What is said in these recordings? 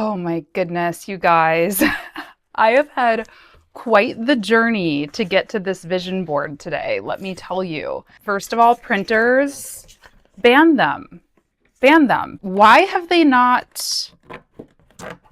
Oh my goodness, you guys. I have had quite the journey to get to this vision board today, let me tell you. First of all, printers, ban them. Ban them. Why have they not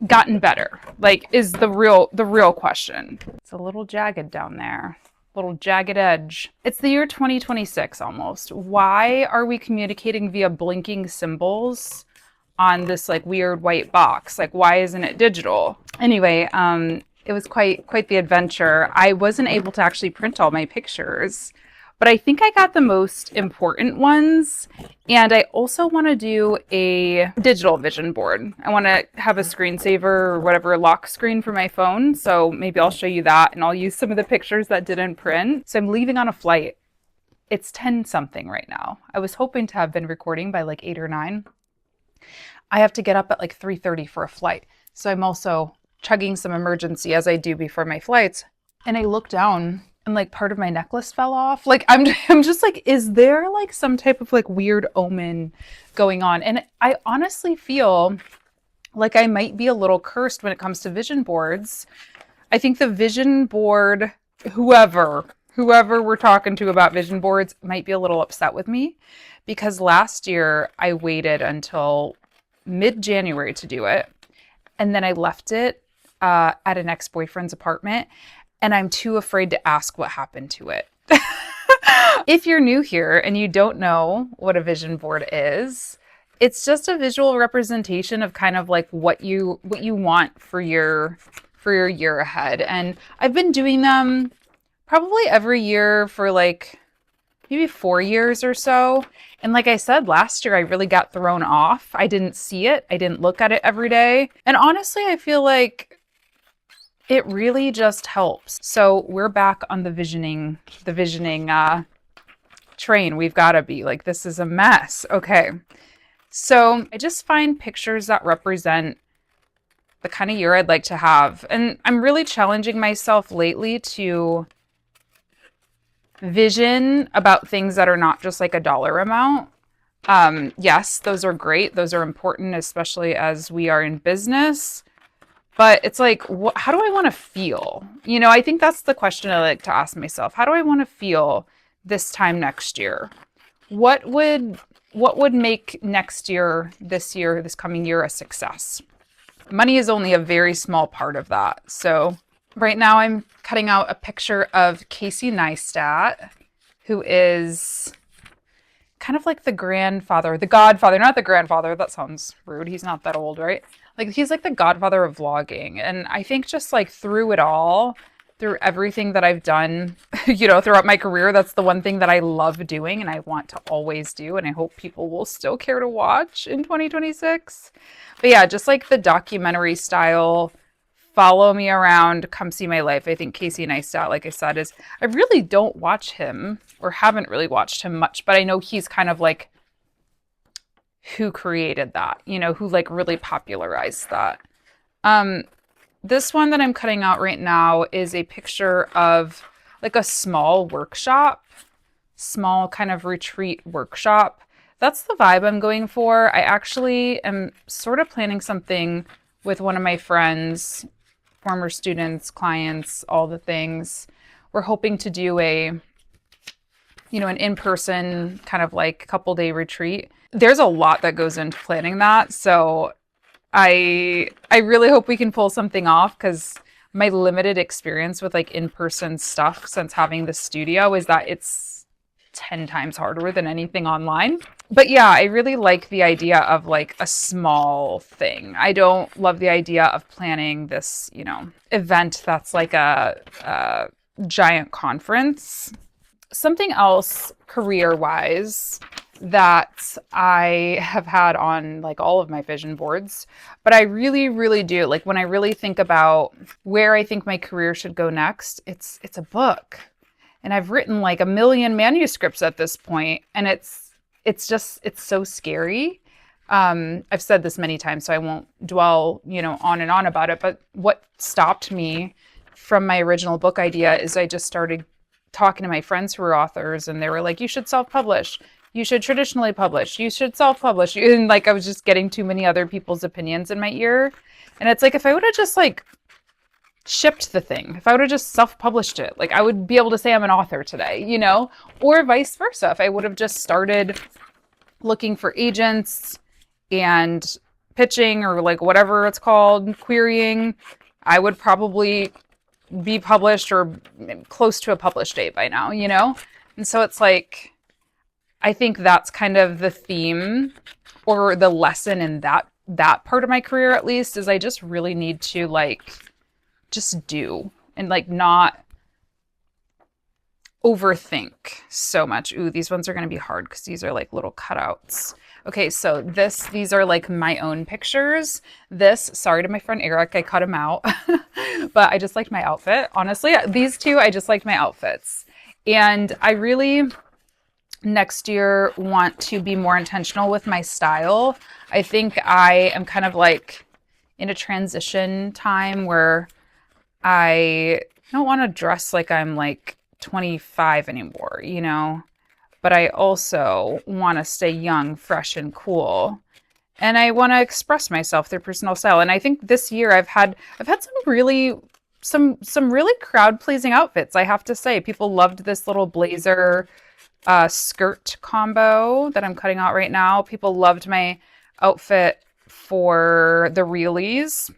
gotten better? Like, is the real question. It's a little jagged down there. Little jagged edge. It's the year 2026 almost. Why are we communicating via blinking symbols on this like weird white box? Like, why isn't it digital? Anyway, it was quite the adventure. I wasn't able to actually print all my pictures, but I think I got the most important ones. And I also want to do a digital vision board. I want to have a screensaver or whatever lock screen for my phone. So maybe I'll show you that and I'll use some of the pictures that didn't print. So I'm leaving on a flight. It's 10 something right now. I was hoping to have been recording by like 8 or 9. I have to get up at like 3:30 for a flight. So I'm also chugging some emergency as I do before my flights. And I look down and like part of my necklace fell off. Like I'm just like, is there like some type of like weird omen going on? And I honestly feel like I might be a little cursed when it comes to vision boards. I think the vision board, whoever we're talking to about vision boards might be a little upset with me because last year I waited until mid-January to do it. And then I left it at an ex-boyfriend's apartment. And I'm too afraid to ask what happened to it. If you're new here and you don't know what a vision board is, it's just a visual representation of kind of like what you want for your year ahead. And I've been doing them probably every year for like maybe 4 years or so. And like I said, last year I really got thrown off. I didn't see it. I didn't look at it every day. And honestly, I feel like it really just helps. So we're back on the visioning train. We've got to be like, this is a mess. Okay. So I just find pictures that represent the kind of year I'd like to have. And I'm really challenging myself lately to vision about things that are not just like a dollar amount. Yes, those are great. Those are important, especially as we are in business. But it's like, how do I want to feel? You know, I think that's the question I like to ask myself. How do I want to feel this time next year? What would make next year, this coming year, a success? Money is only a very small part of that. So right now I'm cutting out a picture of Casey Neistat, who is kind of like the godfather, not the grandfather. That sounds rude. He's not that old, right? Like he's like the godfather of vlogging. And I think just like through it all, through everything that I've done, throughout my career, that's the one thing that I love doing and I want to always do. And I hope people will still care to watch in 2026. But yeah, just like the documentary style, follow me around, come see my life. I think Casey Neistat, like I said, I really don't watch him or haven't really watched him much, but I know he's kind of like who created that, who like really popularized that. This one that I'm cutting out right now is a picture of like a small kind of retreat workshop. That's the vibe I'm going for. I actually am sort of planning something with one of my friends, former students, clients, all the things. We're hoping to do an in-person kind of like couple day retreat. There's a lot that goes into planning that. So I really hope we can pull something off because my limited experience with like in-person stuff since having the studio is that it's 10 times harder than anything online. But yeah, I really like the idea of like a small thing. I don't love the idea of planning this, event that's like a giant conference. Something else career-wise that I have had on like all of my vision boards, but I really, really do. Like when I really think about where I think my career should go next, it's a book. And I've written like 1 million manuscripts at this point, and it's so scary. I've said this many times, so I won't dwell, on and on about it. But what stopped me from my original book idea is I just started talking to my friends who are authors, and they were like, you should self-publish. You should traditionally publish. You should self-publish. And like I was just getting too many other people's opinions in my ear. And it's like if I would have just like shipped the thing, if I would have just self-published it, like I would be able to say I'm an author today, you know? Or vice versa. If I would have just started looking for agents and pitching or like whatever it's called, querying, I would probably be published or close to a published date by now, you know? And so it's like, I think that's kind of the theme or the lesson in that part of my career, at least, is I just really need to like just do and like not overthink so much. Ooh, these ones are going to be hard because these are like little cutouts. Okay, so these are like my own pictures. Sorry to my friend Eric, I cut him out, but I just liked my outfit. Honestly, these two, I just liked my outfits. And I really, next year, want to be more intentional with my style. I think I am kind of like in a transition time where I don't want to dress like I'm like 25 anymore, you know? But I also want to stay young, fresh, and cool. And I want to express myself through personal style. And I think this year I've had some really crowd-pleasing outfits, I have to say. People loved this little blazer skirt combo that I'm cutting out right now. People loved my outfit for the Reelies,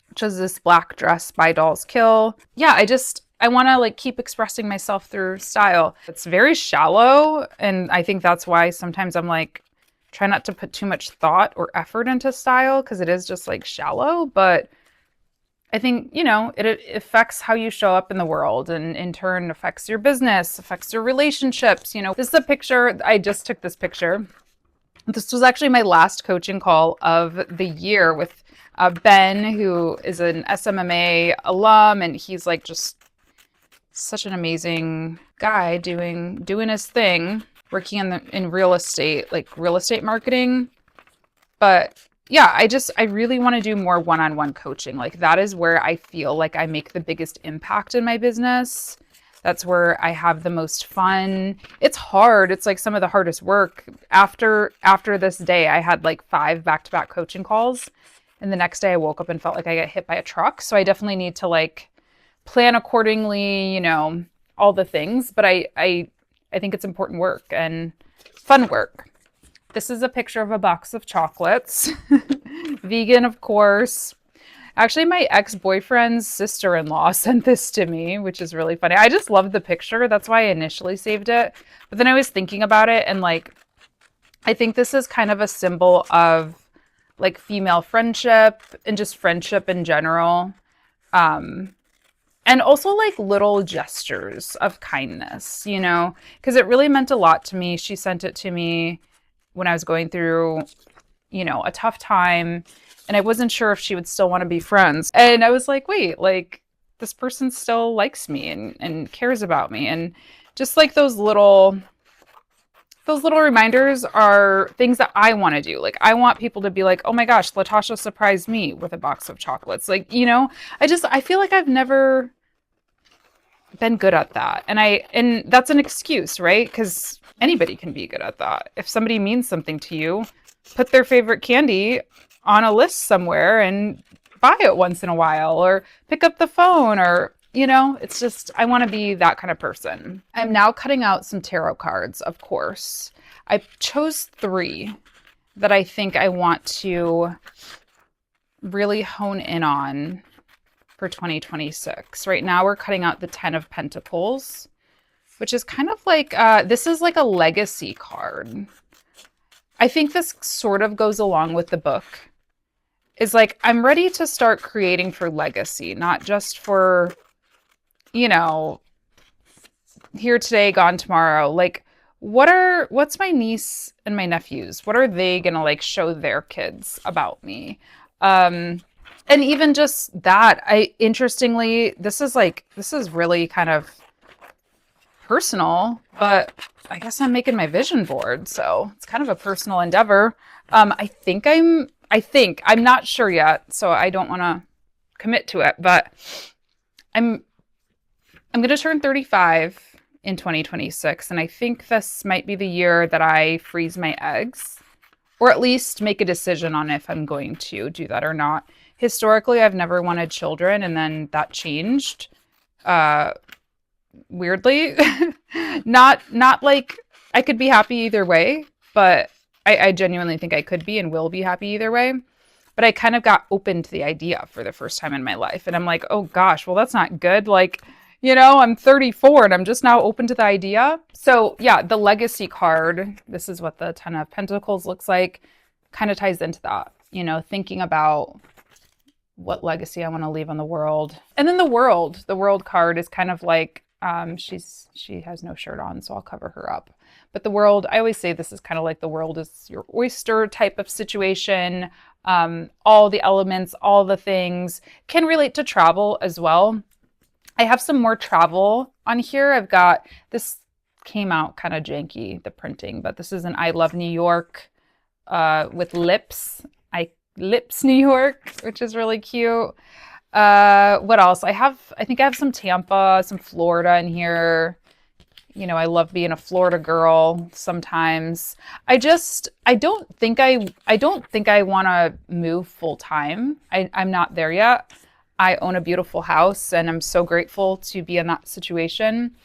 which is this black dress by Dolls Kill. Yeah, I want to like keep expressing myself through style. It's very shallow, and I think that's why sometimes I'm like, try not to put too much thought or effort into style because it is just like shallow, but I think, you know, it affects how you show up in the world and in turn affects your business, affects your relationships. You know, this is a picture. I just took this picture. This was actually my last coaching call of the year with Ben, who is an SMMA alum, and he's like just such an amazing guy doing his thing, working in real estate, like real estate marketing. But yeah, I really want to do more one-on-one coaching. Like that is where I feel like I make the biggest impact in my business. That's where I have the most fun. It's hard. It's like some of the hardest work. After this day, I had like 5 back-to-back coaching calls. And the next day I woke up and felt like I got hit by a truck. So I definitely need to like plan accordingly, you know, all the things. But I think it's important work and fun work. This is a picture of a box of chocolates. Vegan, of course. Actually, my ex-boyfriend's sister-in-law sent this to me, which is really funny. I just love the picture. That's why I initially saved it. But then I was thinking about it, and like, I think this is kind of a symbol of like female friendship and just friendship in general. And also like little gestures of kindness, you know, because it really meant a lot to me. She sent it to me when I was going through, you know, a tough time, and I wasn't sure if she would still want to be friends. And I was like, wait, like this person still likes me and cares about me. And just like those little reminders are things that I want to do. Like I want people to be like, oh my gosh, Latasha surprised me with a box of chocolates. Like, you know, I feel like I've never been good at that. And that's an excuse, right? Because anybody can be good at that. If somebody means something to you, put their favorite candy on a list somewhere and buy it once in a while, or pick up the phone, or, you know, it's just, I want to be that kind of person. I'm now cutting out some tarot cards, of course. I chose 3 that I think I want to really hone in on for 2026. Right now we're cutting out the 10 of Pentacles, which is kind of like, this is like a legacy card. I think this sort of goes along with the book. Is like, I'm ready to start creating for legacy, not just for, you know, here today, gone tomorrow. Like, what's my niece and my nephews? What are they gonna like show their kids about me? And even just that, interestingly, this is really kind of personal, but I guess I'm making my vision board, so it's kind of a personal endeavor. I'm not sure yet, so I don't want to commit to it, but I'm going to turn 35 in 2026. And I think this might be the year that I freeze my eggs, or at least make a decision on if I'm going to do that or not. Historically, I've never wanted children, and then that changed. Uh, Weirdly, not like I could be happy either way, but I genuinely think I could be and will be happy either way. But I kind of got open to the idea for the first time in my life. And I'm like, oh gosh, well, that's not good. Like, I'm 34 and I'm just now open to the idea. So yeah, the legacy card, this is what the 10 of Pentacles looks like, kind of ties into that, thinking about what legacy I want to leave on the world. And then the world card is kind of like, she has no shirt on, so I'll cover her up. But the world, I always say this is kind of like the world is your oyster type of situation. All the elements, all the things can relate to travel as well. I have some more travel on here. I've got, this came out kind of janky, the printing, but this is an I Love New York with lips. Lips New York, which is really cute. What else? I think I have some Tampa, some Florida in here. I love being a Florida girl sometimes. I don't think I want to move full time. I'm not there yet. I own a beautiful house and I'm so grateful to be in that situation.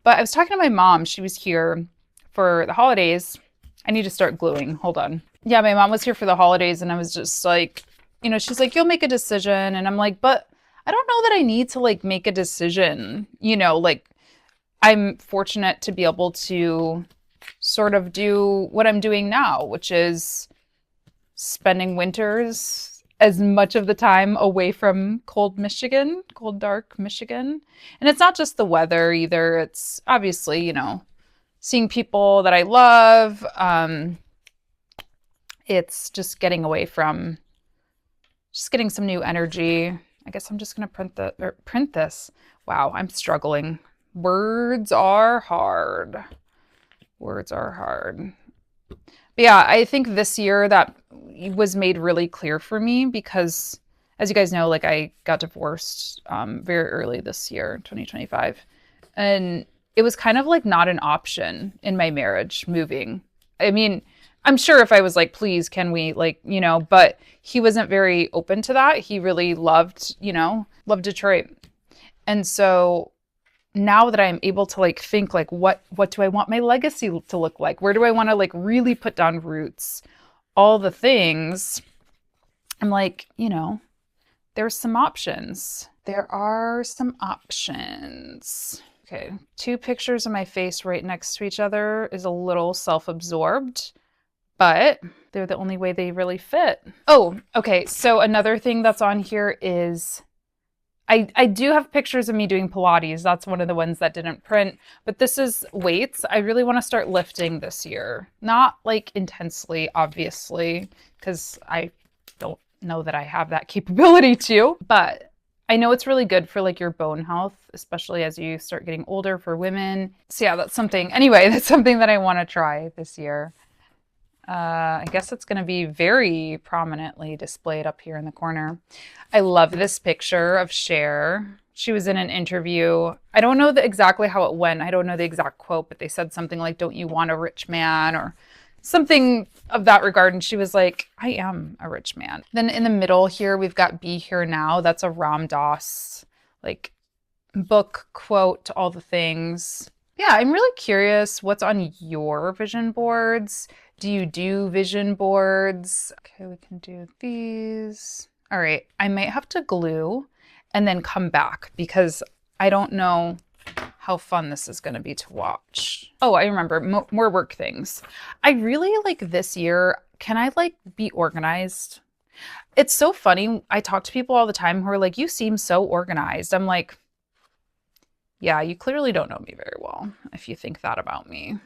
But I was talking to my mom. She was here for the holidays. I need to start gluing. Hold on. Yeah, my mom was here for the holidays and I was just like, she's like, you'll make a decision. And I'm like, but I don't know that I need to like make a decision. Like I'm fortunate to be able to sort of do what I'm doing now, which is spending winters as much of the time away from cold, dark Michigan. And it's not just the weather either. It's obviously, seeing people that I love. It's just getting away from, just getting some new energy. I guess I'm just going to print this. Wow, I'm struggling. Words are hard. But yeah, I think this year that was made really clear for me because, as you guys know, like I got divorced very early this year, 2025. And it was kind of like not an option in my marriage, moving. I mean, I'm sure if I was like, please, can we but he wasn't very open to that. He really loved Detroit. And so now that I'm able to like think like, what do I want my legacy to look like? Where do I want to like really put down roots? All the things. I'm like, there's some options. There are some options. Okay, 2 pictures of my face right next to each other is a little self-absorbed, but they're the only way they really fit. Oh, okay, so another thing that's on here is I do have pictures of me doing Pilates. That's one of the ones that didn't print, but this is weights. I really want to start lifting this year. Not like intensely, obviously, because I don't know that I have that capability to, but I know it's really good for like your bone health, especially as you start getting older for women. So yeah, that's something that I want to try this year. I guess it's going to be very prominently displayed up here in the corner. I love this picture of Cher. She was in an interview. I don't know exactly how it went. I don't know the exact quote, but they said something like, "Don't you want a rich man?" or something of that regard. And she was like, "I am a rich man." Then in the middle here, we've got "Be Here Now." That's a Ram Dass like book quote, all the things. Yeah, I'm really curious what's on your vision boards. Do you do vision boards? Okay, we can do these. All right, I might have to glue and then come back because I don't know how fun this is going to be to watch. Oh, I remember more work things. I really like this year. Can I like be organized? It's so funny. I talk to people all the time who are like, "You seem so organized." I'm like, yeah, you clearly don't know me very well if you think that about me.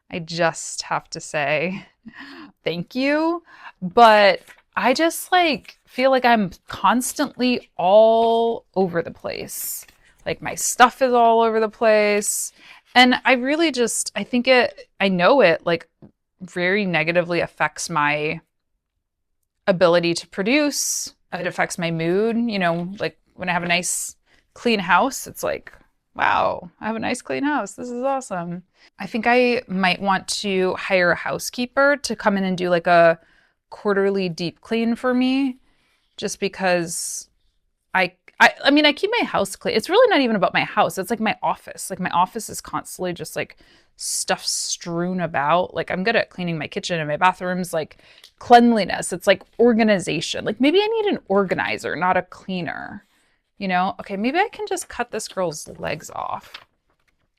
I just have to say thank you. But I just like feel like I'm constantly all over the place. Like my stuff is all over the place. And I really just, I know it like very negatively affects my ability to produce. It affects my mood. Like when I have a nice clean house, it's like, Wow, I have a nice clean house. This is awesome. I think I might want to hire a housekeeper to come in and do like a quarterly deep clean for me, just because I mean, I keep my house clean. It's really not even about my house. It's like my office. Like my office is constantly just like stuff strewn about. Like I'm good at cleaning my kitchen and my bathrooms, like cleanliness. It's like organization. Like maybe I need an organizer, not a cleaner. You know? Okay, maybe I can just cut this girl's legs off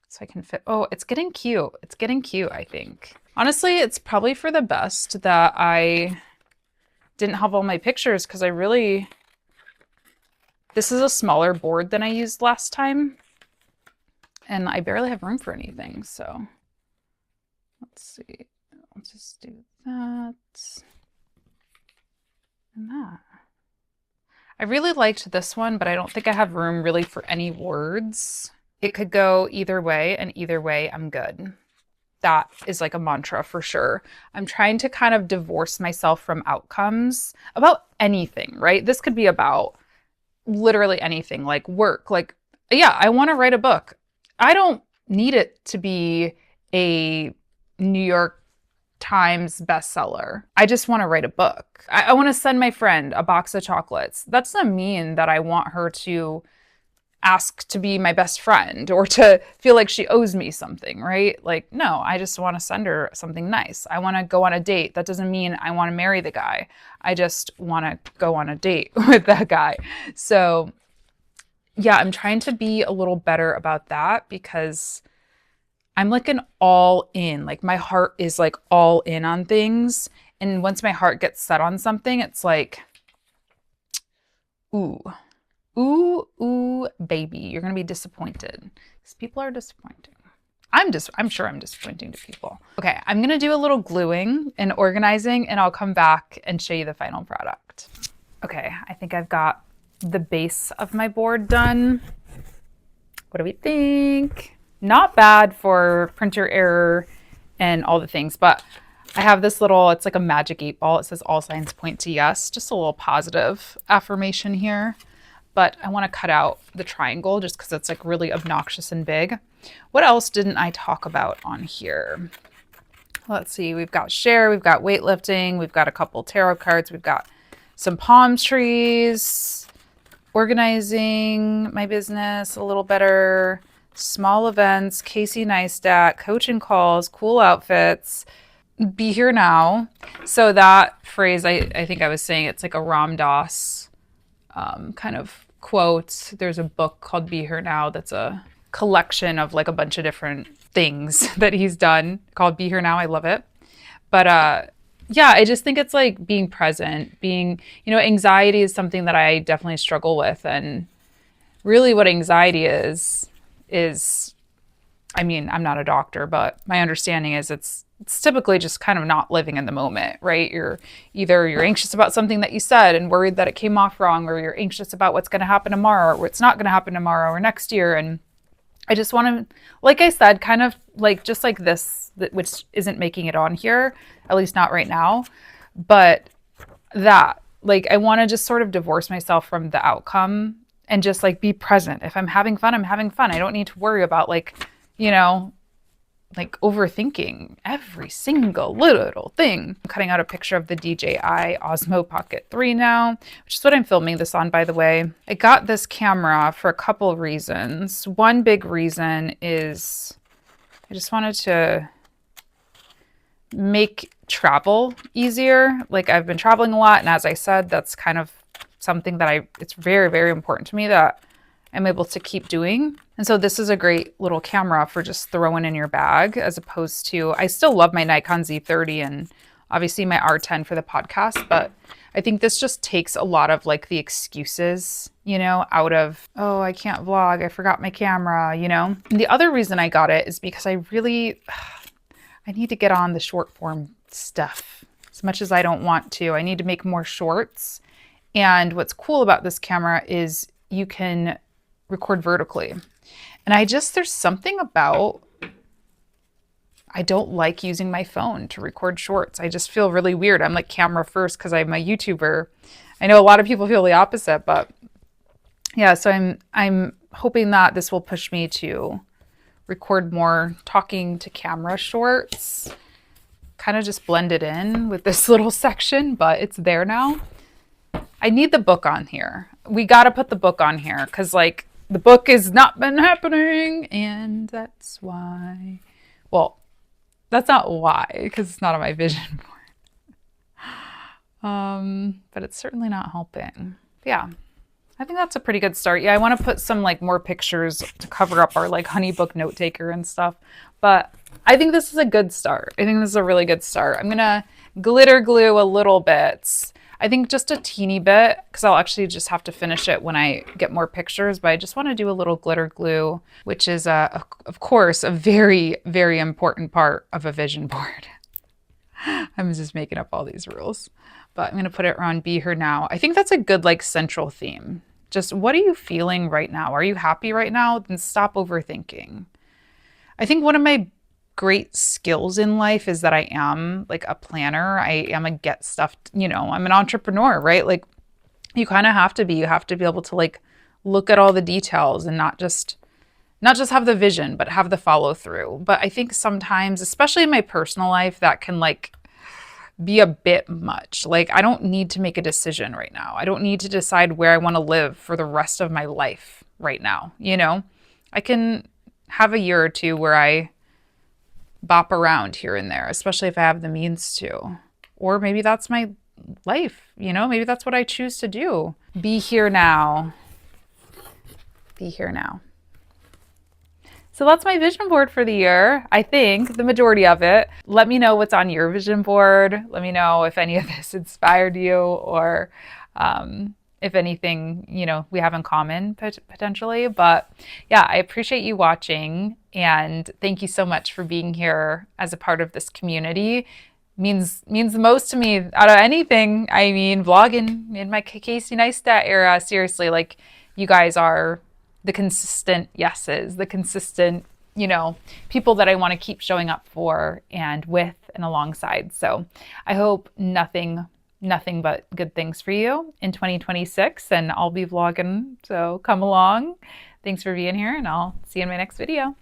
so I can fit. Oh, it's getting cute. It's getting cute, I think. Honestly, it's probably for the best that I didn't have all my pictures because I really, this is a smaller board than I used last time, and I barely have room for anything, so let's see. I'll just do that and that. I really liked this one, but I don't think I have room really for any words. It could go either way, and either way, I'm good. That is like a mantra for sure. I'm trying to kind of divorce myself from outcomes about anything, right? This could be about literally anything, like work. Like, yeah, I want to write a book. I don't need it to be a New York Times bestseller. I just want to write a book. I want to send my friend a box of chocolates. That doesn't mean that I want her to ask to be my best friend or to feel like she owes me something, right? Like, no, I just want to send her something nice. I want to go on a date. That doesn't mean I want to marry the guy. I just want to go on a date with that guy. So yeah, I'm trying to be a little better about that because I'm like an all in, like my heart is like all in on things. And once my heart gets set on something, it's like, ooh, baby, you're going to be disappointed because people are disappointing. I'm sure I'm disappointing to people. Okay, I'm going to do a little gluing and organizing and I'll come back and show you the final product. Okay, I think I've got the base of my board done. What do we think? Not bad for printer error and all the things, but I have this little, it's like a magic 8-ball. It says all signs point to yes. Just a little positive affirmation here. But I want to cut out the triangle just because it's like really obnoxious and big. What else didn't I talk about on here? Let's see. We've got share, we've got weightlifting, we've got a couple tarot cards, we've got some palm trees, organizing my business a little better, small events, Casey Neistat, coaching calls, cool outfits, be here now. So that phrase, I think I was saying it's like a Ram Dass kind of quote. There's a book called Be Here Now that's a collection of like a bunch of different things that he's done called Be Here Now. I love it. But yeah, I just think it's like being present, being, you know, anxiety is something that I definitely struggle with. And really what anxiety is, I mean, I'm not a doctor, but my understanding is it's typically just kind of not living in the moment, right? You're anxious about something that you said and worried that it came off wrong, or you're anxious about what's going to happen tomorrow or what's not going to happen tomorrow or next year. And I just want to, like I said, kind of like just like this, which isn't making it on here, at least not right now, but that, like, I want to just sort of divorce myself from the outcome and just like be present. If I'm having fun, I'm having fun. I don't need to worry about like, you know, like overthinking every single little thing. I'm cutting out a picture of the DJI Osmo Pocket 3 now, which is what I'm filming this on, by the way. I got this camera for a couple of reasons. One big reason is I just wanted to make travel easier. Like I've been traveling a lot, and as I said, that's kind of something that it's very, very important to me that I'm able to keep doing. And so this is a great little camera for just throwing in your bag, as opposed to, I still love my Nikon Z30 and obviously my R10 for the podcast, but I think this just takes a lot of like the excuses, you know, out of, oh, I can't vlog, I forgot my camera, you know. And the other reason I got it is because I need to get on the short form stuff as much as I don't want to. I need to make more shorts. And what's cool about this camera is you can record vertically. And there's something about, I don't like using my phone to record shorts. I just feel really weird. I'm like camera first because I'm a YouTuber. I know a lot of people feel the opposite, but yeah, so I'm hoping that this will push me to record more talking to camera shorts. Kind of just blend it in with this little section, but it's there now. I need the book on here. We got to put the book on here because, like, the book has not been happening, and that's why. Well, that's not why, because it's not on my vision board. But it's certainly not helping. Yeah, I think that's a pretty good start. Yeah, I want to put some like more pictures to cover up our like HoneyBook note taker and stuff. But I think this is a good start. I think this is a really good start. I'm gonna glitter glue a little bit. I think just a teeny bit because I'll actually just have to finish it when I get more pictures. But I just want to do a little glitter glue, which is, of course, a very, very important part of a vision board. I'm just making up all these rules. But I'm going to put it around Be Here Now. I think that's a good like central theme. Just what are you feeling right now? Are you happy right now? Then stop overthinking. I think one of my great skills in life is that I am like a planner. I am a get stuff, I'm an entrepreneur, right? Like you kind of have to be. You have to be able to like look at all the details and not just have the vision, but have the follow through. But I think sometimes, especially in my personal life, that can like be a bit much. Like, I don't need to make a decision right now. I don't need to decide where I want to live for the rest of my life right now. I can have a year or two where I bop around here and there, especially if I have the means to. Or maybe that's my life, maybe that's what I choose to do. Be here now. Be here now. So that's my vision board for the year. I think the majority of it. Let me know what's on your vision board. Let me know if any of this inspired you or if anything, we have in common potentially. But yeah, I appreciate you watching and thank you so much for being here as a part of this community. Means the most to me out of anything. I mean, vlogging in my Casey Neistat era, seriously, like you guys are the consistent yeses, the consistent, people that I want to keep showing up for and with and alongside. So I hope nothing but good things for you in 2026 and I'll be vlogging. So come along. Thanks for being here and I'll see you in my next video.